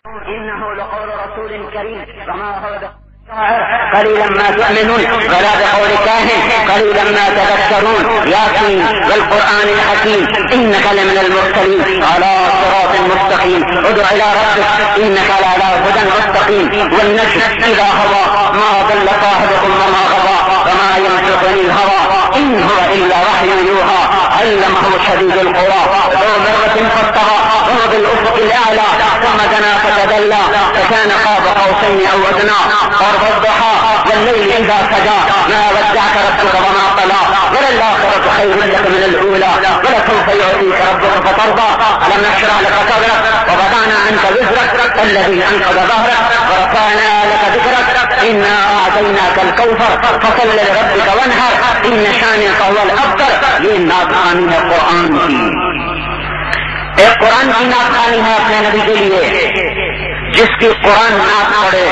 إنه لقول رسول كريم وما هو قليلا ما تؤمنون ولا بقول كاهن قليلا ما تذكرون ياسين والقرآن الحكيم إنك لمن المرسلين على صراط مستقيم ادع إلى ربك إنك لعلى هدى مستقيم والنجم إذا هوى ما ضل صاحبكم وما غوى وما ينطق عن الهوى إن هو إلا وحي يوحى علمه شديد القوى ذو مرة فاستوى وهو بالأفق الأعلى ثم دنا فتدلى فكان قاب قوسين أو أدنى قرب الضحى والليل إذا سجى ما ودعك ربك وما قلى وللآخرة خير لك من الأولى ولسوف يعطيك ربك فترضى ألم نشرح لك صدرك ووضعنا عنك وزرك الذي أنقض ظهرك ورفعنا لك ذكرك إنا أعطيناك الكوثر فصل لربك وانحر إن شانئك هو الأبتر یہ نعت خوانی ہے قرآن کی. ایک قرآن کی نعت خوانی ہے اپنے نبی کے لیے. جس کی قرآن نعت پڑھے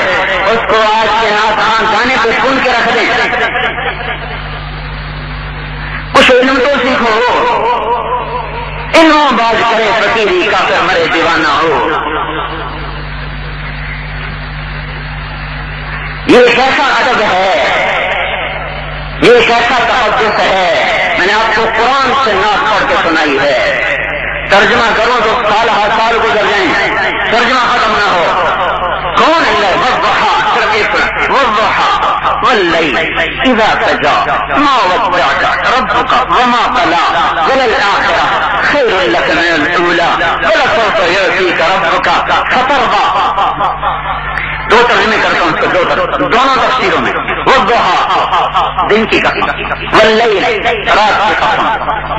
اس کو آج کے نعت خوان گانے پہ سن کے رکھ دیں. کچھ علم تو سیکھو. علموں باز کرے فقیری کافر مرے دیوانہ ہو. یہ ایک ایسا ادب ہے, یہ ایک ایسا تقدس ہے. میں نے آپ کو قرآن سے نعت پڑھ کے سنائی ہے. ترجمہ کرو تو سال ہر سال گزر جائیں, ترجمہ ختم نہ ہو. کون ہے والضحى والضحى والليل اذا سجى ما ودعك ربك وما قلى وللآخرة خير لك من الأولى ولسوف يعطيك ربك فترضى. دو ترجمے کرتا ہوں اس کو, دونوں تفسیروں میں. والضحى دن کی قسم, واللیل رات کی قسم,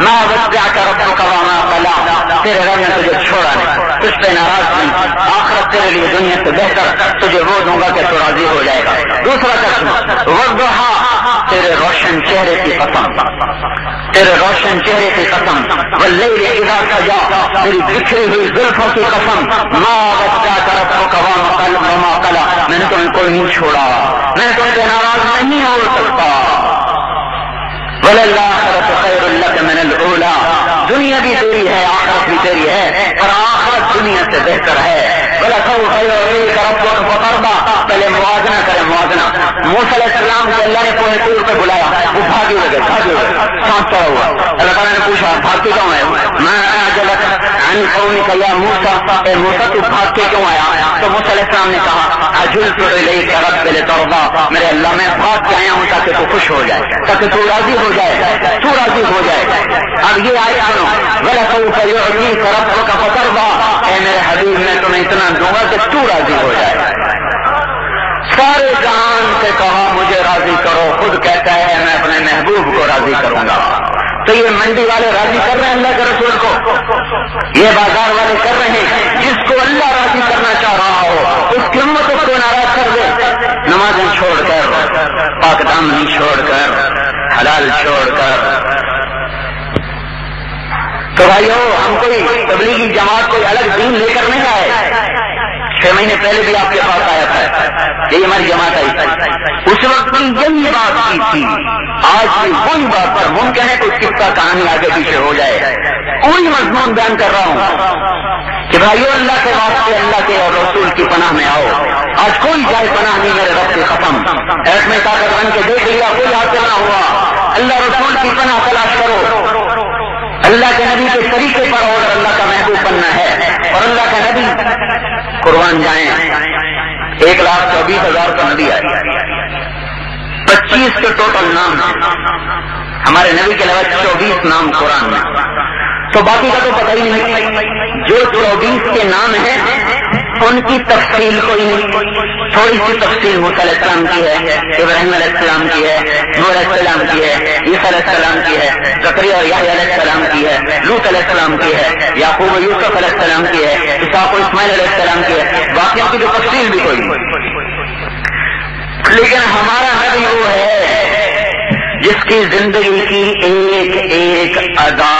ما ودعك ربك وما قلى تیرے رب نے تجھے چھوڑا نہیں, تجھ پہ ناراض نہیں. آخرت تیرے لیے دنیا سے بہتر, تجھے وہ دوں گا کہ تو راضی ہو جائے گا. دوسرا ترجمہ والضحى تیرے روشن چہرے کی قسم, تیرے روشن چہرے کی قسم. واللیل اذا سجى تیری بکھری ہوئی زلفوں کی قسم. ما ودعك ربك وما قلى میں نے تمہیں کوئی نہیں چھوڑا, میں تم سے ناراض نہیں ہو سکتا. وللآخرة خير لك من الأولى دنیا بھی تیری ہے, آخرت بھی تیری ہے, اور آخرت دنیا سے بہتر ہے. ولسوف يعطيك ربك فترضى پہلے موازنہ کرے, موازنہ. موسیٰ علیہ السلام کو اللہ نے کوہ طور پہ بلایا, وہ بھاگے ہوئے سانپ چڑھا ہوا. اللہ تعالیٰ نے پوچھا بھاگ کے کیوں آئے؟ ما أعجلك عن قومك يا موسیٰ, اے موسیٰ تو بھاگ کے کیوں آیا؟ تو موسیٰ علیہ السلام نے کہا عجلت إليك رب لترضى, میرے اللہ میں بھاگ کے آیا ہوں تاکہ تو خوش ہو جائے, تاکہ تو راضی ہو جائے, تو راضی ہو جائے. اب یہ آئے سنو, ولسوف يعطيك ربك فترضى, اے میرے حبیب میں تمہیں اتنا دوں گا کہ تو راضی ہو جائے. سارے جہان سے کہا مجھے راضی کرو, خود کہتا ہے میں اپنے محبوب کو راضی کروں گا. تو یہ منڈی والے راضی کر رہے ہیں اللہ کے رسول کو, یہ بازار والے کر رہے ہیں. جس کو اللہ راضی کرنا چاہ رہا ہو اس کی امت اس کو ناراض کر دے. نمازیں چھوڑ کر, پاک دامنی چھوڑ کر, حلال چھوڑ کر. تو بھائیو ہم کوئی تبلیغی جماعت کوئی الگ دین لے کر نہیں آئے. 6 مہینے پہلے بھی آپ کے پاس آیا تھا, یہ ہماری جماعت آئی تھی, اس وقت بھی یہی بات کی تھی. آج بھی وہی بات پر ممکن ہے کوئی قصہ کہانی آگے پیچھے ہو جائے. کوئی مضمون بیان کر رہا ہوں کہ بھائیو اللہ کے واسطے اللہ کے اور رسول کی پناہ میں آؤ. آج کوئی جائے پناہ نہیں میرے رب کی قسم. ایس میں طاقت بن کے دیکھ لیا کوئی حاصل نہ ہوا. اللہ رسول کی پناہ تلاش کرو. اللہ کے نبی کے طریقے پر اور اللہ کا محبوب بننا ہے, اور اللہ کا نبی قربان جائیں. 1,24,000 کا نبی آئے, 25 کے ٹوٹل نام ہیں ہمارے نبی کے علاوہ, 24 نام قرآن میں. تو باقی کا تو پتہ ہی نہیں. جو 24 کے نام ہیں ان کی تفصیل کوئی نہیں. تھوڑی سی تفصیل موسیٰ علیہ السلام کی ہے, ابراہیم علیہ السلام کی ہے, نوح علیہ السلام کی ہے, عیسیٰ علیہ السلام کی ہے, زکریا اور یحییٰ علیہ السلام کی ہے, لوط علیہ السلام کی ہے, یعقوب و یوسف علیہ السلام کی ہے, اسحاق و اسماعیل علیہ السلام کی ہے. باقیوں کی تو تفصیل بھی کوئی نہیں. لیکن ہمارا نبی وہ ہے جس کی زندگی کی ایک ایک ادا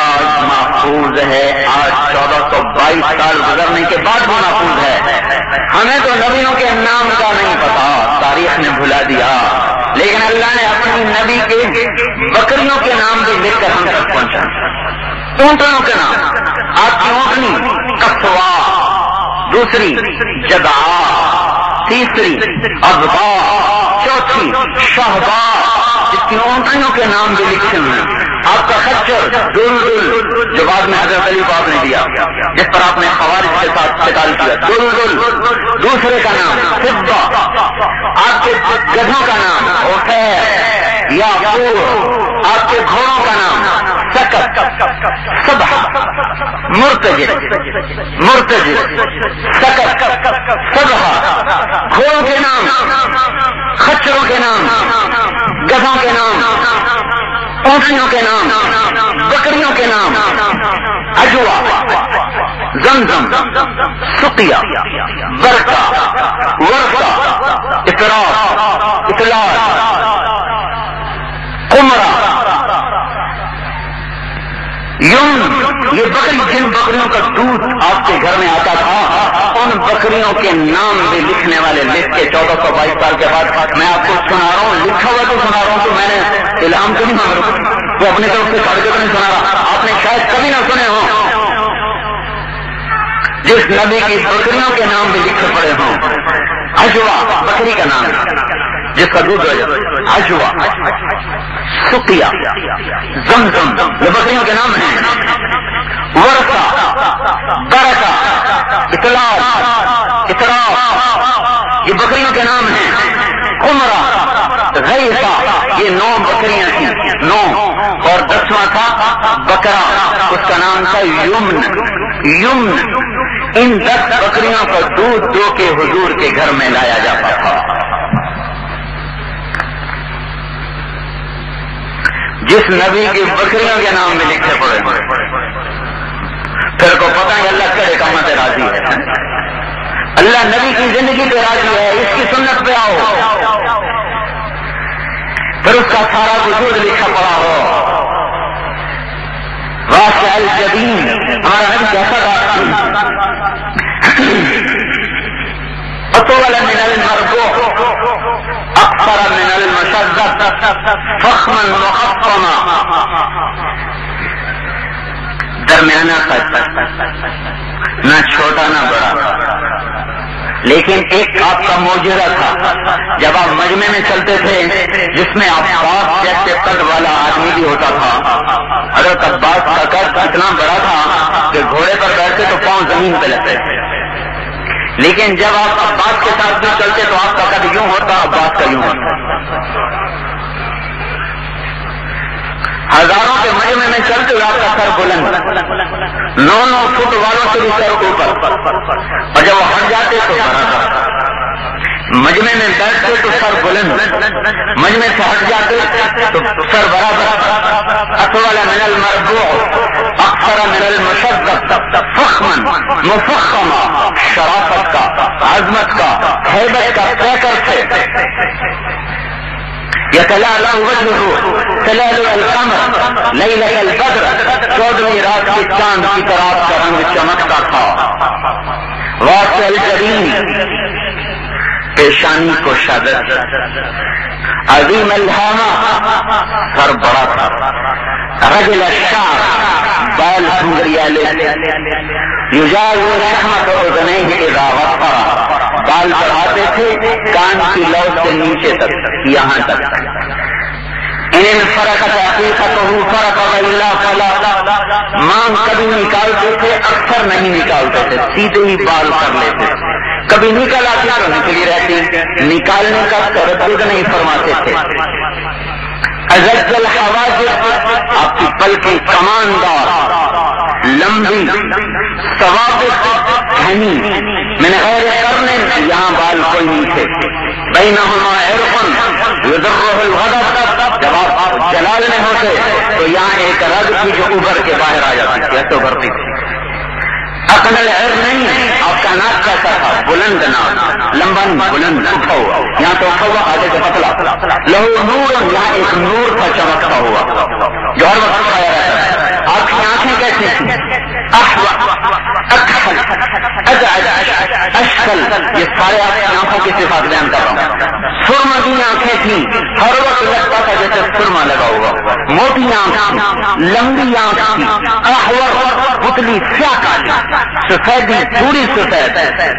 محفوظ ہے. آج 1422 سال گزرنے کے بعد وہ محفوظ ہے. ہمیں تو نبیوں کے نام کا نہیں پتا, تاریخ نے بھلا دیا, لیکن اللہ نے اپنی نبی کے بکریوں کے نام بھی لکھ کر ہم تک پہنچا. اونٹنوں کے نام, آپ کی اونٹنی کسوا, دوسری جدعا، تیسری اضبا، چوتھی شہبا، جس کی اونٹنیوں کے نام بھی لکھے ہوئے ہیں. آپ کا خچر دلدل، جو بعد میں حضرت علی کو آپ نے دیا، جس پر آپ نے خوارج کے ساتھ قتال کیا، دلدل. دوسرے کا نام فضہ، آپ کے گدھوں کا نام عفیر، یاقوت، آپ کے گھوڑوں کا نام سکت، صبح، مرتجر، سکت، صبح. گھوڑوں کے نام، خچروں کے نام، گدھوں کے نام، اونٹنیوں کے نام، بکریوں کے نام، اجوا، زمزم، سقیا، برقع، ورقہ، اطراف، اطلاع، قمرہ، یوم. یہ بکری، جن بکریوں کا دودھ آپ کے گھر میں آتا تھا، ان بکریوں کے نام بھی لکھنے والے لکھ کے 1422 سال کے بعد میں آپ کو سنا رہا ہوں. لکھا ہوا تو سنا رہا ہوں، تو میں نے الہام تو نہیں مانگ رہا، تو اپنی طرف سے پڑھ کے تو نہیں سنا رہا. آپ نے شاید کبھی نہ سنے ہوں جس نبی کی بکریوں کے نام بھی لکھے پڑے ہوں. اجوا بکری کا نام جس کا دودھ اجوا، سقیا، زمزم، یہ بکریوں کے نام ہیں. ورقہ، برقع، اطلاع، اطراف، یہ بکریوں کے نام ہیں. قمرہ، غیثہ، یہ 9 بکریاں تھیں، 9. اور 10واں تھا بکرا، اس کا نام تھا یمن. یمن. ان 10 بکریوں کا دودھ دو کے حضور کے گھر میں لایا جاتا تھا. جس نبی کی بکریوں کے نام میں لکھے پڑے ہیں، پھر کو پتہ ہے اللہ کرے کہاں سے راضی ہے. اللہ نبی کی زندگی پہ راضی ہے، اس کی سنت پہ آؤ، پھر اس کا سارا وجود لکھا پڑا ہو. واسع الجبین، ہمارا نبی کیسا تھا؟ اطول من المربوع، اقصر من المشذب، فخما مخطما. درمیانہ قد، نہ چھوٹا نہ بڑا. لیکن ایک آپ کا معجزہ تھا، جب آپ مجمع میں چلتے تھے جس میں عباس جیسے قد والا آدمی بھی ہوتا تھا. حضرت عباس کا قد اتنا بڑا تھا کہ گھوڑے پر بیٹھتے تو پاؤں زمین پہ لگتے تھے. لیکن جب آپ عباس کے ساتھ بھی چلتے تو آپ کا قد یوں ہوتا، عباس کا یوں ہوتا. ہزاروں کے مجمع میں چلتے ہوئے آپ کا سر بلند، 9 فٹ والوں سے بھی سر اوپر، اور جب وہ ہٹ جاتے تو بڑا تھا. مجمع میں بیٹھتے تو سر بلند، مجمع سے ہٹ جاتے تو سر برابر. اطول من المربوع، اقصر من المشذب، فخما مفخما. شرافت کا، عظمت کا، ہیبت کا پیکر تھے. یتلالہ وجہہ تلالع القمر لیلۃ البدر، 14ویں رات کے چاند کی طرح آپ کا رنگ چمکتا تھا. واسع الجبین، پیشانی کو شدت. عظیم الہامہ، سر بڑا تھا. رجل الشعر، بال سنگریالے. یجاوز رحمت اذنیہ اذا غفر، بال بڑھاتے تھے کان کی لو سے نیچے تک، یہاں تک. ان فرقت حقیقتہ فرق والا فلا، مانگ کبھی نکالتے تھے، اکثر نہیں نکالتے تھے، سیدھے ہی بال کر لیتے. کبھی نکل آتی تو نکلی رہتی، نکالنے کا تردد نہیں فرماتے تھے. ازج الحواجب، آپ کی پلکیں کماندار، لمبی، ثوابت، گھنی. من غیر قرن، یہاں بال کوئی نہیں تھے. بینہما عرق یضرہ الغضب، جب آپ جلال میں ہوتے تو یہاں ایک رگ تھی جو ابھر کے باہر آ جاتی تھی، ایسے ابھرتی تھی. اقل العر نہیں، آپ کا ناک کیسا تھا؟ بلند ناک، لمبا بلند، اٹھا ہوا، یہاں تو اٹھا ہوا، آگے سے پتلا. لہو نور، یہاں ایک نور تھا چمکتا ہوا جو ہر وقت کھایا رہتا ہے. آپ کی آنکھیں کیسی تھیں؟ احول، اکحل، ازعج، اشکل، یہ سارے آپ کی آنکھوں آنکھوں کی صفات بیان کر رہا ہوں. سرما کی آنکھیں تھیں, ہر وقت لگتا تھا جیسے سرما لگا ہوا. موٹی آنکھ تھی, لمبی آنکھ تھی, احور پتلی سیاہ کالی, سفیدی پوری سفید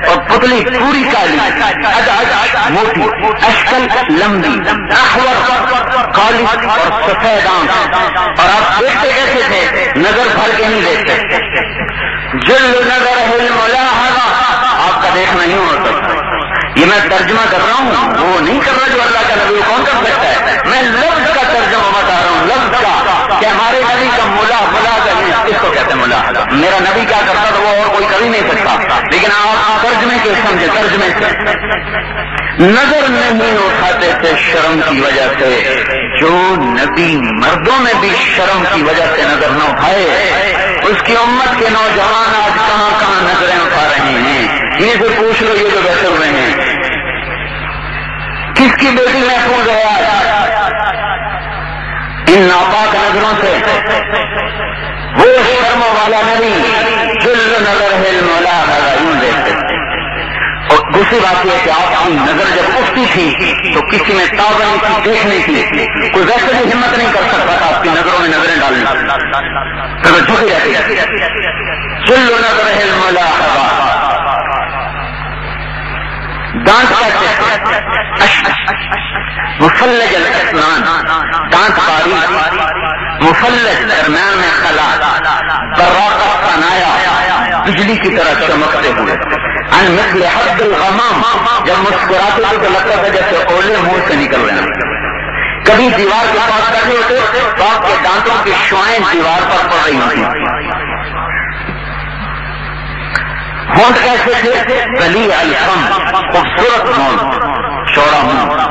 اور پتلی پوری کالی, موٹی اشکل لمبی, احور کالی اور سفید آنکھ. اور آپ دیکھتے کیسے تھے؟ نظر بھر کے نہیں دیکھتے. جل نظر الملاحظہ, آپ کا دیکھنا نہیں ہو سکتا. یہ میں ترجمہ کر رہا ہوں, وہ نہیں کر رہا جو اللہ کا نبی کون کر سکتا ہے. میں لفظ کا ترجمہ بتا رہا ہوں, لفظ کا, کہ ہمارے نبی کا ملا اس کو کہتے ہیں ملا. میرا نبی کیا کرتا تھا وہ اور کوئی کر ہی نہیں سکتا, لیکن آپ ترجمے کے سمجھے, ترجمے سے نظر نہیں اٹھاتے تھے شرم کی وجہ سے. جو نبی مردوں میں بھی شرم کی وجہ سے نظر نہ اٹھائے, اس کی امت کے نوجوان آج کہاں کہاں نظریں اٹھا رہے ہیں. یہ سے پوچھ لو, یہ جو بیٹھے ہوئے ہیں, کس کی بیٹی محفوظ ہے ان ناپاک نظروں سے؟ وہ شرم والا نبی جل نظر ہے مولا یوں دیکھتے تھے. اور دوسری بات یہ کہ آپ کی نظر جب اٹھتی تھی تو کسی میں تازہ نہیں تھی دیکھنے کی, کوئی ویسے بھی ہمت نہیں کر سکتا تھا آپ کی نظروں میں نظریں ڈالنے, تو جھکی رہتی. جل نظر ہے مولا دانت کا مفلج الاسنان, دانت باریک, مفلج درمیان میں خلا, براقت کا نایا, بجلی کی طرح چمکتے ہوئے. ان مثل حد الغمام, جب مسکراتے تھے تو لگتا تھا جیسے اولے منہ سے نکل رہے ہیں. کبھی دیوار کے پاس بیٹھے ہوتے تو آپ کے دانتوں کی شعائیں دیوار پر پڑ رہی ہوتی. ہونٹ کیسے تھے؟ بلی الفم, خوبصورت ہونٹ, چوڑا منہ.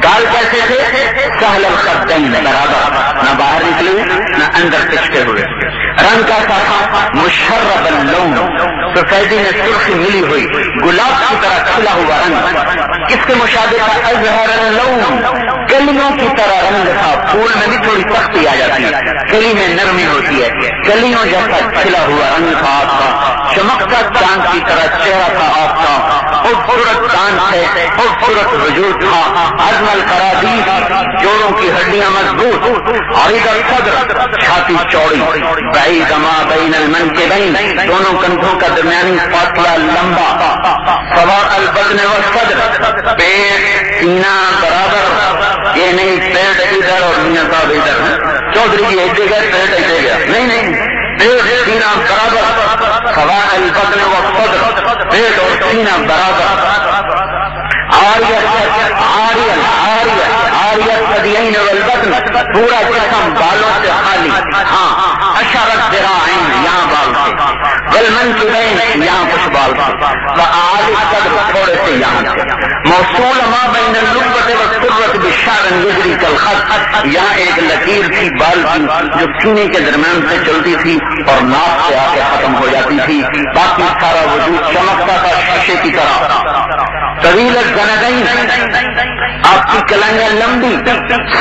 گال کیسے تھے؟ سہل الخدین, برابر, نہ باہر نکلے نہ اندر پچھتے ہوئے. رنگ کیسا تھا؟ مشرب اللون, سفیدی میں سرخی ملی ہوئی, گلاب کی طرح کھلا ہوا رنگ. کس کے مشابہ تھا؟ ازہر اللون, کلیوں کی طرح رنگ تھا. پھول میں بھی تھوڑی سختی آ جاتی ہے, کلی میں نرمی ہوتی ہے. کلیوں جیسا کھلا ہوا رنگ تھا آپ کا, چمکتا چاند کی طرح چہرہ تھا آپ کا. خوبصورت دانت تھے, خوبصورت وجود تھا. عظم القرادیس, جوڑوں کی ہڈیاں مضبوط. عریض الصدر, چھاتی چوڑی. بعید ما بین المنکبین, دونوں کندھوں کا درمیانی فاصلہ لمبا. سواء البطن والصدر, پیٹ سینہ برابر, یہ نہیں پیٹ ادھر اور میاں صاحب ادھر, چودھری جی ایک جگہ پیٹ ایک جگہ, نہیں, پیٹ سینہ برابر. سواء البطن والصدر, پیٹ اور سینہ برابر. عاریت ثدیین والبطن, پورا جسم بالوں سے خالی. ہاں, اشارت ذراعین, یہاں بال تھے. والمنکبین, یہاں کچھ بال تھے. وأعلی الصدر, تھوڑے سے یہاں سے. موصول ما بین اللبۃ والسرۃ بشعر یجری کالخط, یہاں ایک لکیر تھی بال کی جو سینے کے درمیان سے چلتی تھی اور ناک سے آ کے ختم ہو جاتی تھی. باقی سارا وجود چمکتا تھا شیشے کی طرح. طویل الذنبین, آپ کی کلائیاں لمبی.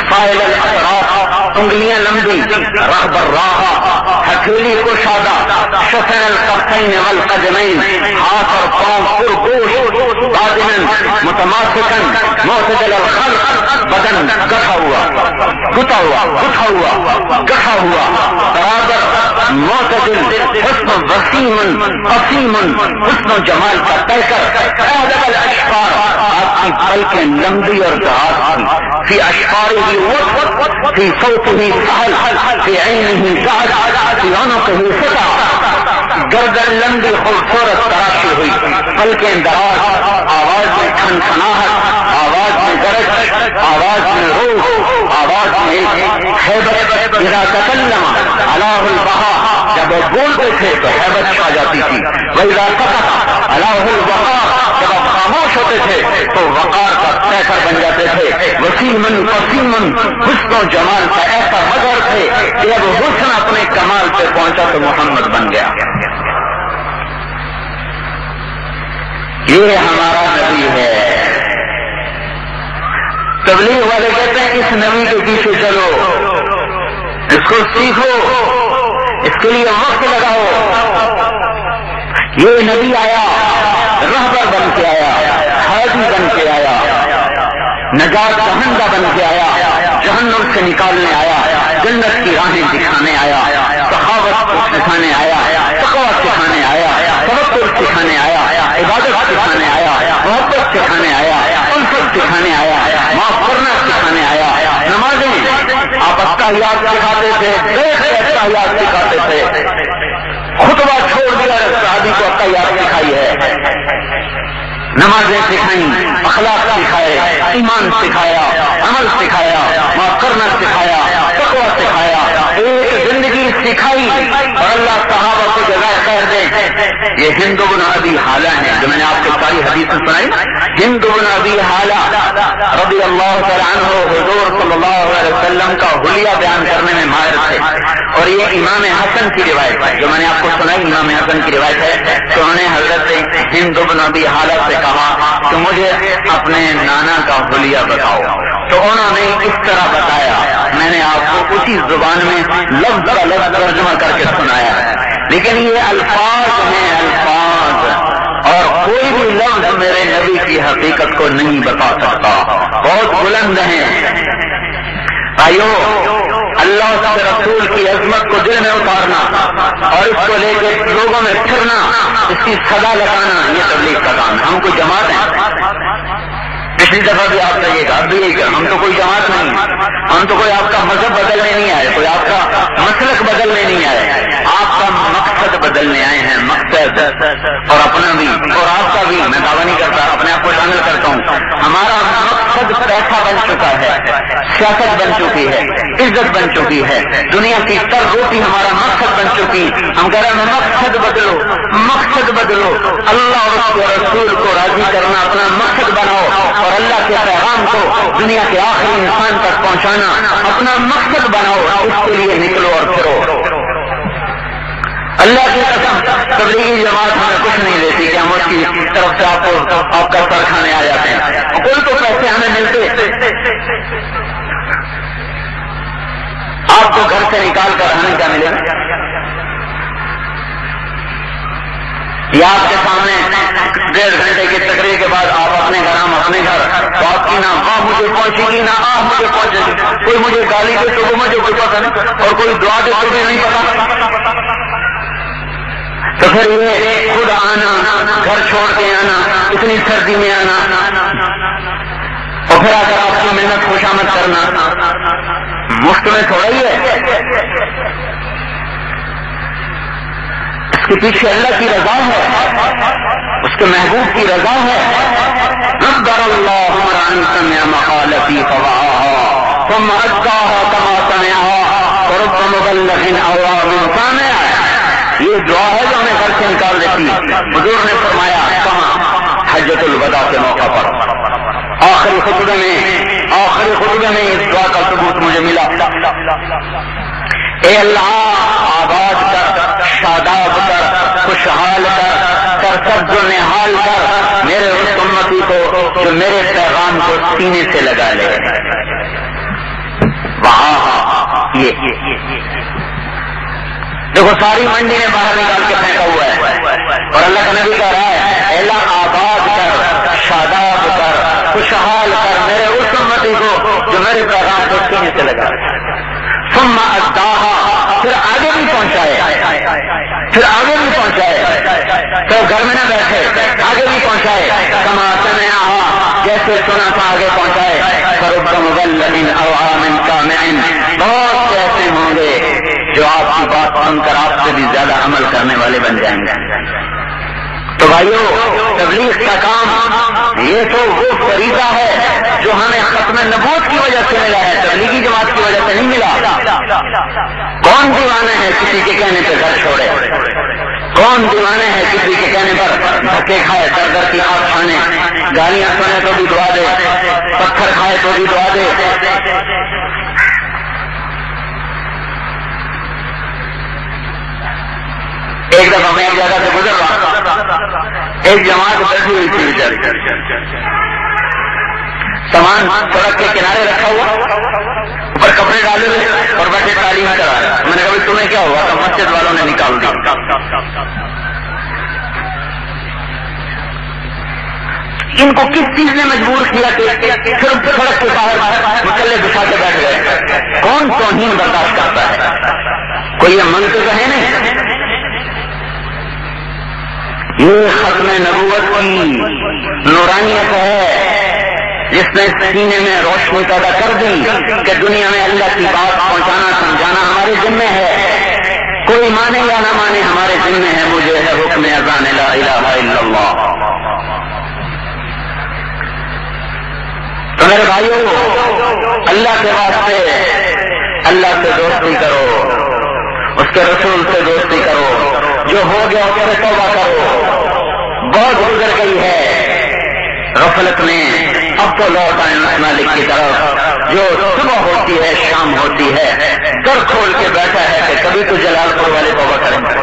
فائل الاطراف, انگلیاں لمبی. رغب الراحہ, ہتھیلی کشادہ. شفن الکفین والقدمین, ہاتھ اور پاؤں پرگوش. بادنا متماسکن معتدل الخلق, بدن گٹھا ہوا, گٹھا ہوا, برابر, معتدل. حسن وسیم قسیم, حسن و جمال کا پیکر. اہدب الاشفار, آپ کی پلکیں لمبی اور دراز تھی. فی اشفارہ وسط, فی صوتہ سہل, فی عینہ زعج, فی عنقہ فتح. گردن لمبی خوبصورت تراشی ہوئی, پلکیں دراز, آواز میں کھنکھناہٹ, آواز میں گرج, آواز میں روح, آواز میں ہیبت. اذا تکلم علاہ البہا, جب وہ بولتے تھے تو ہیبت چھا جاتی تھی. وَإِذَا سَكَتَ عَلَاهُ الْوَقَارُ, جب آپ خاموش ہوتے تھے تو وقار کا پیکر بن جاتے تھے. وسیمن قسیمن, حسن و جمال کا ایسا مظہر تھے کہ جب حسن اپنے کمال پہ پہنچا تو محمد بن گیا. یہ ہمارا نبی ہے. تبلیغ والے کہتے ہیں اس نبی کے پیچھے چلو, اس کو سیکھو, اس کے لیے وقت لگاؤ. یہ نبی آیا, رہبر بن کے آیا, ہادی بن نجات دہندہ بن کے آیا، جہنم سے نکالنے آیا، جنت کی راہیں دکھانے آیا، سخاوت کو سکھانے آیا، تقویٰ سکھانے آیا، توکل سکھانے آیا، عبادت سکھانے آیا، محبت سکھانے آیا، الفت سکھانے آیا، معاف کرنا سکھانے آیا۔ نمازیں آپ التحیات سکھاتے تھے، التحیات سکھاتے تھے، خطبہ چھوڑ دیا، صحابی کو التحیات سکھائی ہے، نمازیں سکھائیں، اخلاق سکھائے، ایمان سکھایا، عمل سکھایا، معاف کرنا سکھایا، تقویٰ سکھایا، ایک زندگی سکھائی۔ اور اللہ صحابہ کو جزائے خیر دے۔ یہ ہند بن ابی حالہ ہے جو میں نے آپ کو ساری حدیث سنائی۔ ہند بن ابی حالہ رضی اللہ تعالیٰ عنہ حضور صلی اللہ علیہ وسلم کا حلیہ بیان کرنے میں ماہر تھے، اور یہ امام حسن کی روایت ہے جو میں نے آپ کو سنائی، امام حسن کی روایت ہے کہ انہوں نے حضرت ہند بن ابی حالہ سے کہا کہ مجھے اپنے نانا کا حلیہ بتاؤ، تو انہوں نے اس طرح بتایا۔ میں نے آپ کو اسی زبان میں لفظ کا لفظ ترجمہ کر کے سنایا ہے، لیکن یہ الفاظ ہیں، الفاظ، اور کوئی بھی لفظ میرے نبی کی حقیقت کو نہیں بتا سکتا، بہت بلند ہیں۔ بھائیو، اللہ کے رسول کی عظمت کو دل میں اتارنا اور اس کو لے کے لوگوں میں پھرنا، اس کی سزا لگانا، یہ تبلیغ کا کام ہے۔ ہم کوئی جماعت ہیں، پچھلی دفعہ بھی آپ کہیے گا، اب بھی ہم تو کوئی جماعت نہیں، ہم تو کوئی آپ کا مذہب بدلنے نہیں آئے، کوئی آپ کا مسلک بدلنے نہیں آئے، آپ کا مقصد بدلنے آئے ہیں، مقصد، اور اپنا بھی اور آپ کا بھی، میں دعویٰ نہیں کرتا، اپنے آپ کو شامل کرتا ہوں۔ ہمارا مقصد پیسہ بن چکا ہے، سیاست بن چکی ہے، عزت بن چکی ہے، دنیا کی سر روٹی ہمارا مقصد بن چکی۔ ہم کہہ رہے ہیں مقصد بدلو، مقصد بدلو، اللہ اور اس کے رسول کو راضی کرنا اپنا مقصد بناؤ، اور اللہ کے پیغام کو دنیا کے آخری انسان تک پہنچانا اپنا مقصد بناؤ، اس کے لیے نکلو اور پھرو۔ اللہ کی قسم تبلیغی جماعت ہمیں کچھ نہیں دیتی کہ ہم اس کی طرف سے آپ کا سر کھانے آ جاتے ہیں، کوئی تو پیسے ہمیں ملتے، آپ کو گھر سے نکال کر ہمیں کیا ملے گا؟ یا آپ کے سامنے 1.5 گھنٹے کی تقریر کے بعد آپ اپنے گھر، ہم اپنے گھر، تو آپ کی نہ ماں مجھے پہنچے گی نہ آپ مجھے پہنچے گی، کوئی مجھے گالی دے تو وہ مجھے کوئی پتہ نہیں، اور کوئی دعا دے تو بھی نہیں پتا۔ تو پھر یہ خود آنا، گھر چھوڑ کے آنا، اتنی سردی میں آنا، اور پھر آ کر آپ کی محنت خوشامد کرنا مفت میں تھوڑا ہی ہے، اس کے پیچھے اللہ کی رضا ہے، اس کے محبوب کی رضا ہے۔ نظر اللہ عمران سمع مقالتی فوعاها ثم اداها كما سمعها ورب مبلغ او من سامع، یہ دعا ہے جو ہمیں گھر سے نکال دیتی۔ حضور نے فرمایا کہاں؟ حجۃ الوداع کے موقع پر آخری خطبے میں اس دعا کا ثبوت مجھے ملا۔ اے اللہ، آباد کر، شاداب کر، خوشحال کر، سرسبز و نہال کر میرے اس امتی کو جو میرے پیغام کو سینے سے لگا لے۔ وہاں یہ دیکھو ساری منڈی نے باہر نکال کے پھینکا ہوا ہے، اور اللہ کا نبی کہہ رہا ہے اے اللہ آباد کر، شاداب کر، خوشحال کر میرے اس امتی کو جو میرے پیغام کو سینے سے لگا لے۔ ثم اداها، پھر آگے بھی پہنچائے، تو گھر میں نہ بیٹھے، آگے بھی پہنچائے، کما سمعها، جیسے سنا تھا آگے پہنچائے۔ فرب مبلغ او عام سامع، بہت سے ایسے ہوں گے جو آپ کی بات سن کر آپ سے بھی زیادہ عمل کرنے والے بن جائیں گے۔ تو بھائیو، تبلیغ کا کام یہ تو وہ فریضہ ہے جو ہمیں ختم نبوت کی وجہ سے ملا ہے، تبلیغی جماعت کی وجہ سے نہیں ملا۔ کون دیوانے ہیں کسی کے کہنے پہ گھر چھوڑے؟ کون دیوانے ہیں کسی کے کہنے پر دھکے کھائے، در در کی آگ کھانے، گالیاں سنے تو بھی دعا دے، پتھر کھائے تو بھی دعا دے؟ ایک دفعہ میں ایک جگہ سے گزر رہا، ایک جماعت بیٹھی ہوئی تھی بیچاری، سامان سڑک کے کنارے رکھا ہوا، اوپر کپڑے ڈالے ہوئے اور بیٹھے تعلیم کرا رہے۔ میں نے کہا تمہیں کیا ہوا؟ تو مسجد والوں نے نکال دیا۔ ان کو کس چیز نے مجبور کیا کہ صرف سڑک کے باہر مسلح بچھا کے بیٹھ گئے؟ کون توہین برداشت کرتا ہے؟ کوئی یہ منطق ہے نہیں؟ یہ ختم نبوت کی نورانیت ہے جس نے سینے میں روشنی پیدا کر دی کہ دنیا میں اللہ کی بات پہنچانا سمجھانا ہمارے ذمہ ہے، کوئی مانے یا نہ مانے ہمارے ذمہ ہے، مجھے ہے حکم اذان لا الہ الا اللہ۔ تو میرے بھائیوں، اللہ کے واسطے اللہ سے دوستی کرو، اس کے رسول سے دوستی کرو، جو ہو گیا اس سے توبہ کرو، بہت گزر گئی ہے غفلت میں، اب تو لوٹ آئیں اس مالک کی طرف جو صبح ہوتی ہے شام ہوتی ہے در کھول کے بیٹھا ہے کہ کبھی تو جلال پور والے توبہ کریں گے،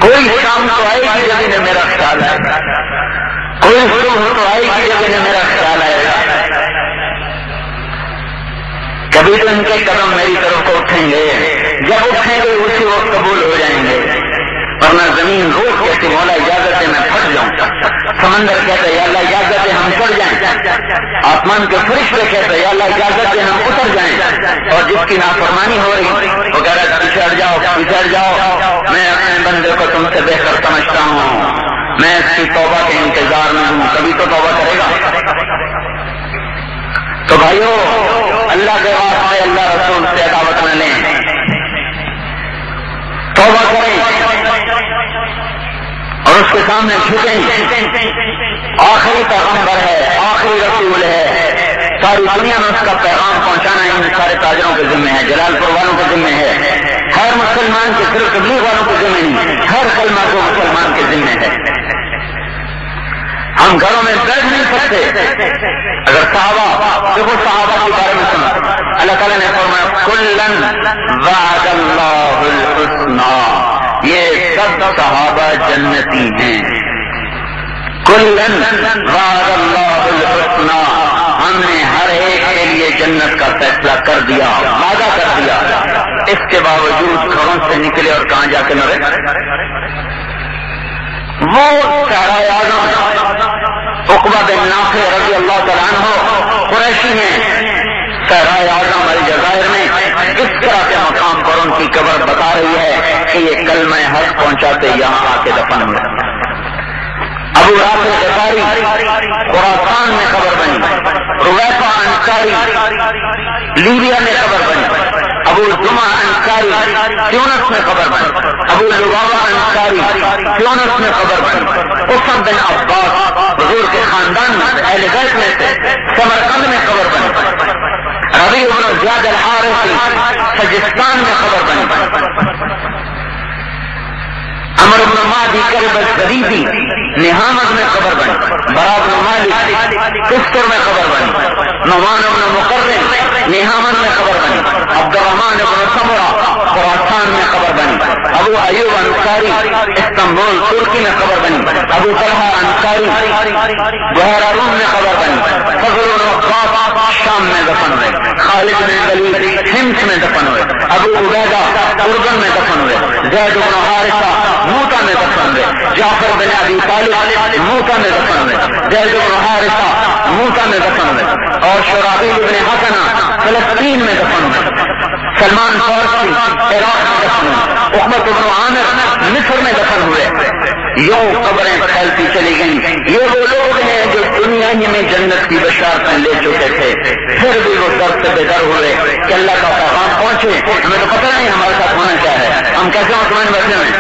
کوئی شام تو آئے گی جب انہیں میرا خیال آئے گا، کوئی صبح تو آئے گی جب انہیں میرا خیال آئے گا، کبھی تو ان کے قدم میری طرف کو اٹھیں گے، جب اٹھیں گے اسی وقت قبول ہو جائیں گے، ورنہ زمین روک کہتی مولا اجازت ہے میں پھٹ جاؤں، سمندر کہتا ہے یا اللہ اجازت ہے ہم چڑھ جائیں، آسمان کے فرشتے کہتے ہیں یا اللہ اجازت ہے ہم اتر جائیں، اور جس کی نافرمانی ہو رہی وہ کہہ رہا ہے پچھڑ جاؤ، میں اپنے بندے کو تم سے بہتر سمجھتا ہوں، میں اس کی توبہ کے انتظار میں ہوں، کبھی تو توبہ کرے گا۔ تو بھائیو، اللہ کے واسطے اللہ رسول سے عداوت نہ لیں، توبہ کریں اور اس کے سامنے جھکیں، آخری پیغمبر ہے، آخری رسول ہے، ساری دنیا میں اس کا پیغام پہنچانا ان سارے تاجروں کے ذمہ ہے، جلال پور والوں کے ذمہ ہے، ہر مسلمان کے صرف تبلیغ والوں کے ذمہ نہیں، ہر کلمہ کو مسلمان کے ذمہ ہے۔ ہم گھروں میں بیٹھ نہیں سکتے اگر صحابہ، دیکھو صحابہ کے بارے میں سنا، اللہ تعالیٰ نے فرمایا کلن وعد اللہ الحسنی، یہ سب صحابہ جنتی ہیں، کلن وعد اللہ الحسنی، ہم نے ہر ایک کے لیے جنت کا فیصلہ کر دیا، وعدہ کر دیا، اس کے باوجود گھروں سے نکلے اور کہاں جا کے مرے؟ وہ صحرائے اعظم عقبہ بن نافع رضی اللہ تعالیٰ عنہ قریشی میں صحرائے اعظم الجزائر میں اس طرح کے مقام پر ان کی قبر بتا رہی ہے کہ یہ کلمہ حق پہنچاتے یہاں آ کے دفن ہوئے۔ ابو رافع غفاری خراسان میں قبر بنی، رویفہ انصاری لیبیا میں قبر بنی، ابو جمعہ انصاری تیونس میں قبر بنی، ابو لبابہ انصاری تیونس میں قبر بنی، قسم بن عباس حضور کے خاندان میں اہل بیت میں سے سمرقند میں قبر بنی، ربیع بن زیاد الحارثی سجستان میں قبر بنی، عمر بن مادی کرب الزریدی نہامت میں قبر بنی، برا بن مالک کستر میں قبر بنی، نعمان بن مقرن نہامت میں قبر بنی، عبد الرحمن بن سمرہ خراسان میں قبر بنی، ابو ایوب انصاری استنبول ترکی میں قبر بنی، ابو طلحہ انصاری بحیرہ روم میں قبر بنی، فضل بن وقاص شام میں دفن ہوئے، خالد بن ولید حمص میں دفن ہوئے، ابو عبیدہ اردن میں دفن ہوئے، زید بن حارثہ موتا میں دفن ہوئے، جعفر بن ابی طالب موتا میں دفن ہوئے، زید بن حارثہ موتا میں دفن ہوئے، اور شرحبیل بن حسنہ فلسطین میں دفن ہوئے، سلمان فارسی عراق میں دفن ہوئے، عقبہ بن عامر مصر میں دفن ہوئے۔ یوں قبریں پھیلتی چلی گئیں۔ یہ وہ لوگ ہیں جو دنیا ہی میں جنت کی بشارتیں لے چکے تھے، پھر بھی وہ در سے بے در ہوئے کہ اللہ کا پیغام پہنچے، ہمیں تو پتہ نہیں ہمارے ساتھ ہونا کیا ہے، ہم کیسے مطمئن بیٹھے ہیں؟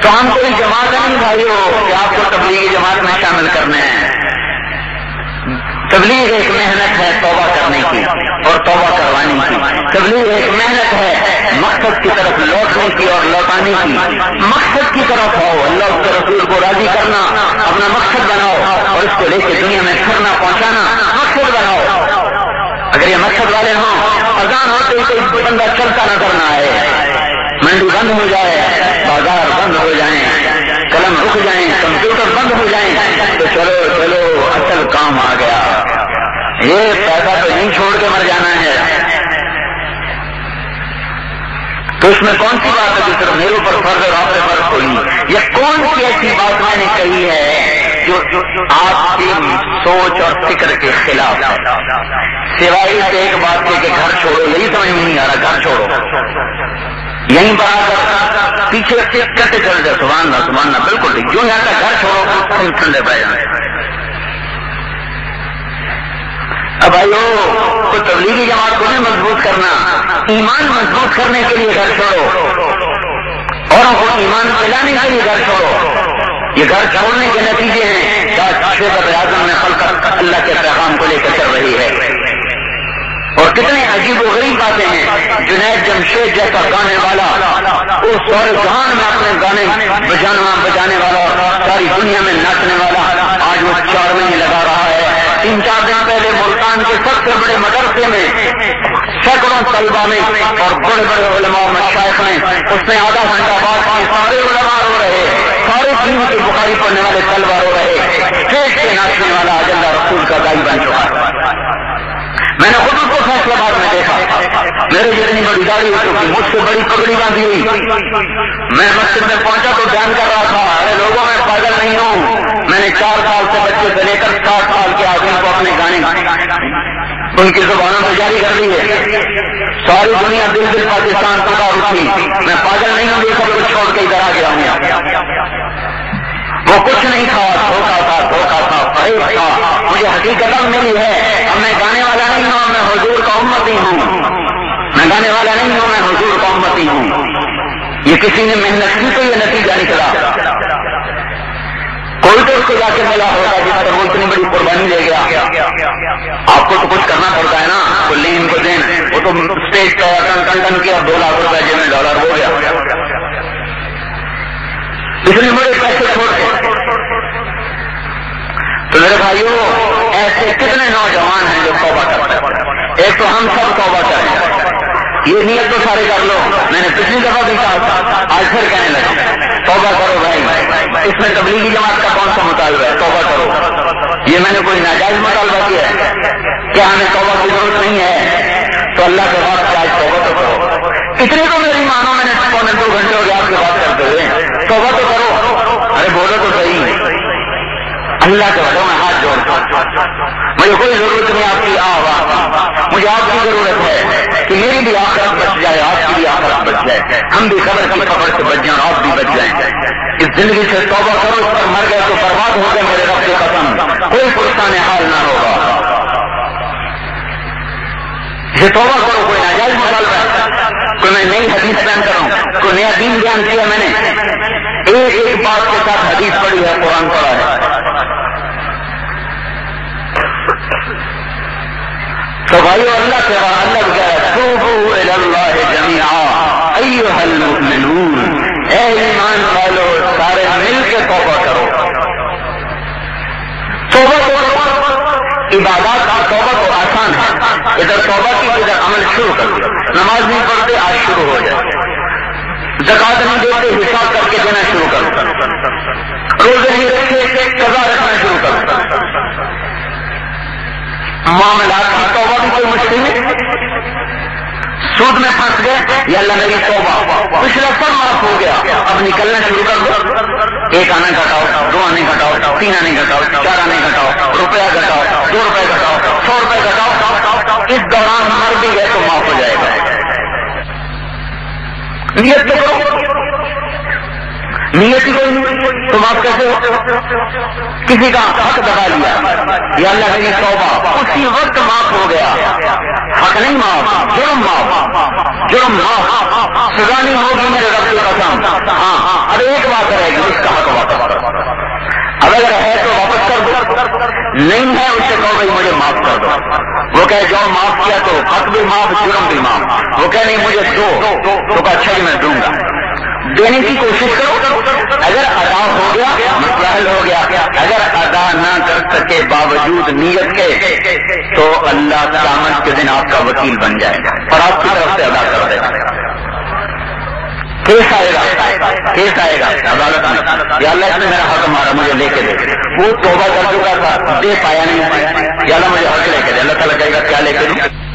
تو ہم کوئی جماعت نہیں بھائیو کہ آپ کو تبلیغی جماعت میں شامل کرنے ہیں۔ تبلیغ ایک محنت ہے توبہ کرنے کی اور توبہ کروانے کی، تبلیغ ایک محنت ہے مقصد کی طرف لوٹنے کی اور لوٹانے کی، مقصد کی طرف ہو، اللہ کے رسول کو راضی کرنا اپنا مقصد بناؤ اور اس کو لے کے دنیا میں پھرنا پہنچانا مقصد بناؤ۔ اگر یہ مقصد والے ہوں، اذان ہوتے ہی کوئی بندہ چلتا نظر نہ آئے، منڈی بند ہو جائے، بازار بند ہو جائیں، قلم رک جائیں، کمپیوٹر بند ہو جائیں، تو چلو چلو اصل کام آ گیا، یہ پیسہ تو نہیں چھوڑ کے مر جانا ہے۔ تو اس میں کون سی بات ہے جو صرف میرے اوپر فرض اور آپ پہ فرض ہوئی؟ یہ کون سی ایسی بات نے کہی ہے جو آپ کی سوچ اور فکر کے خلاف ہے، سوائے اس ایک بات کے کہ گھر چھوڑو، یہی سمجھ میں نہیں آ رہا، گھر چھوڑو یہیں پر آ کر پیچھے کرتے چل جائے، سبحان اللہ سبحان اللہ، بالکل ٹھیک، جو یہاں کا گھر چھوڑو تم ٹھنڈے پہ جائیں۔ اب بھائیو، کوئی تبلیغی جماعت کو نہیں مضبوط کرنا، ایمان مضبوط کرنے کے لیے گھر چھوڑو، اوروں کو ایمان پلانے کے لیے گھر چھوڑو۔ یہ گھر چھوڑنے کے نتیجے ہیں کہ شیخ اعظم میں خلقت اللہ کے پیغام کو لے کر چل رہی ہے، اور کتنے عجیب و غریب باتیں ہیں۔ جنید جمشید جیسا گانے والا، اس سارے جہان میں اپنے گانے بجانے والا، ساری دنیا میں ناچنے والا، آج وہ 4 مہینے لگا رہا ہے۔ 3-4 دن پہلے ملتان کے سب سے بڑے مدرسے میں سینکڑوں طلبہ میں اور بڑے بڑے علماء مشائخ نے اس میں آدھا گھنٹہ بات کی، سارے علماء رو رہے، سارے دین کی بخاری پڑھنے والے طلبہ رو رہے، اسٹیج پہ ناچنے والا آج اللہ رسول کا دائی بن چکا ہے۔ میں نے خود اس کو فیصلہ باد میں دیکھا، میرے جتنی بڑی داڑھی ہو چکی، مجھ سے بڑی پگڑی باندھی ہوئی، میں مسجد میں پہنچا تو بیان کر رہا تھا، ارے لوگوں میں پاگل نہیں ہوں، میں نے 4 سال سے بچے سے لے کر 60 سال کے آدمی کو اپنے گانے ان کی زبانوں میں جاری کر دی ہے، ساری دنیا دل پاکستان پکار اٹھی، میں پاگل نہیں ہوں، یہ سب کچھ چھوڑ کے ادھر آ گیا ہوں۔ وہ کچھ نہیں تھا، دھوکہ تھا، فریب تھا، مجھے حقیقت ملی ہے، اب میں گانے والا نہیں ہوں، میں حضور کا امتی ہوں، میں گانے والا نہیں ہوں، میں حضور کا امتی ہوں۔ یہ کسی نے محنت کی تو یہ نتیجہ نکلا، کوئی تو اس کو جا کے ملا ہوگا جس پر وہ اتنی بڑی قربانی لے گیا۔ آپ کو تو کچھ کرنا پڑتا ہے نا، تو لین کو دین، وہ تو اسٹیج پہ ٹن کیا، 2 لاکھ روپے جیب میں ڈالر ہو گیا، اتنے بڑے پیسے چھوڑ کے۔ تو میرے بھائیوں، ایسے کتنے نوجوان ہیں جو توبہ کرتے ہیں۔ ایک تو ہم سب توبہ کریں، یہ نیت تو سارے کر لو، میں نے پچھلی دفعہ بھی کہا، آج پھر کہنے لگا توبہ کرو بھائی، اس میں تبلیغی جماعت کا کون سا مطالبہ ہے؟ توبہ کرو، یہ میں نے کوئی ناجائز مطالبہ کیا ہے؟ کیا ہمیں توبہ کی ضرورت نہیں ہے؟ تو اللہ کے بعد آج توبہ تو کرو، اتنے تو میری مانو، میں نے 2 گھنٹے ہو گیا آپ کے بات کرتے ہوئے، توبہ تو کرو، ارے بولو تو صحیح، اللہ کے بھلوں میں ہاتھ جوڑتا ہوں، مجھے کوئی ضرورت نہیں آپ کی آواز، مجھے آپ کی ضرورت ہے کہ میری بھی آخرت بچ جائے، آپ کی بھی آخرت بچ جائے، ہم بھی قبر کی خبر سے بچ جائیں، آپ بھی بچ جائیں۔ اس زندگی سے توبہ کرو، اس پر مر گئے تو برباد ہو گئے میرے رب کی قسم، کوئی پرسان حال نہ ہوگا۔ یہ توبہ کرو، کوئی ناجائز مطالبہ ہے، کوئی میں نئی حدیث بیان کروں، کوئی نیا دین بیان کیا، میں نے ایک بات کے ساتھ حدیث پڑھی ہے، قرآن پڑھا ہے۔ تو بھائیو، اللہ کے بعد اللہ کہہ رہا ہے، توبوا الی اللہ جمیعا ایھا المؤمنون، اے ایمان والو سارے مل کے توبہ کرو۔ توبہ کرو، عبادات کی توبہ تو آسان ہے، ادھر توبہ کی ادھر عمل شروع کر دو، نماز نہیں پڑھتے آج شروع ہو جائے، زکوٰۃ نہیں دیتے حساب کر کے دینا شروع کرو، روزے نہیں رکھتے قضا رکھنا شروع کرو، معاملات کی توبہ بھی کوئی مشکل نہیں، سود میں پھنس گئے، یا اللہ میری توبہ، پچھلا سب معاف ہو گیا، اب نکلنا شروع کر دو، 1 آنا گھٹاؤ، 2 آنے گھٹاؤ، 3 آنے گھٹاؤ، 4 آنے گھٹاؤ، روپیہ گھٹاؤ، 2 روپے گھٹاؤ، 100 روپے گھٹاؤ، اس دوران مر بھی گئے تو معاف ہو جائے گا۔ نیت تو کرو، نیت ہی کوئی تو معاف کیسے ہو؟ کسی کا حق دبا لیا، یا اللہ میری توبہ، اسی وقت معاف ہو گیا، حق نہیں معاف، جرم معاف، جرم معاف، سزا نہیں ہوگی میرے رب کی قسم۔ ہاں، اب ایک بات رہے گی، اس کا حق واپس کرو، اب اگر ہے تو واپس کر دو، نہیں ہے اس سے کہو بھائی مجھے معاف کر دو، وہ کہے جو معاف کیا تو حق بھی معاف، جرم بھی معاف، وہ کہے نہیں مجھے دو تو کہا اچھا میں دوں گا، دینے کی کوشش کرو، اگر ادا ہو گیا مسئلہ حل ہو گیا، اگر ادا نہ کر سکے باوجود نیت کے تو اللہ قیامت کے دن آپ کا وکیل بن جائے گا اور آپ کی طرف سے ادا کر دے گا۔ کیس آئے گا عدالت میں، یا اللہ اس نے میرا حق مارا مجھے لے کے دے، وہ توبہ کر چکا تھا، دے پایا نہیں، یا اللہ مجھے حق لے کے دے، اللہ تعالیٰ کہے گا کیا لے کے دوں؟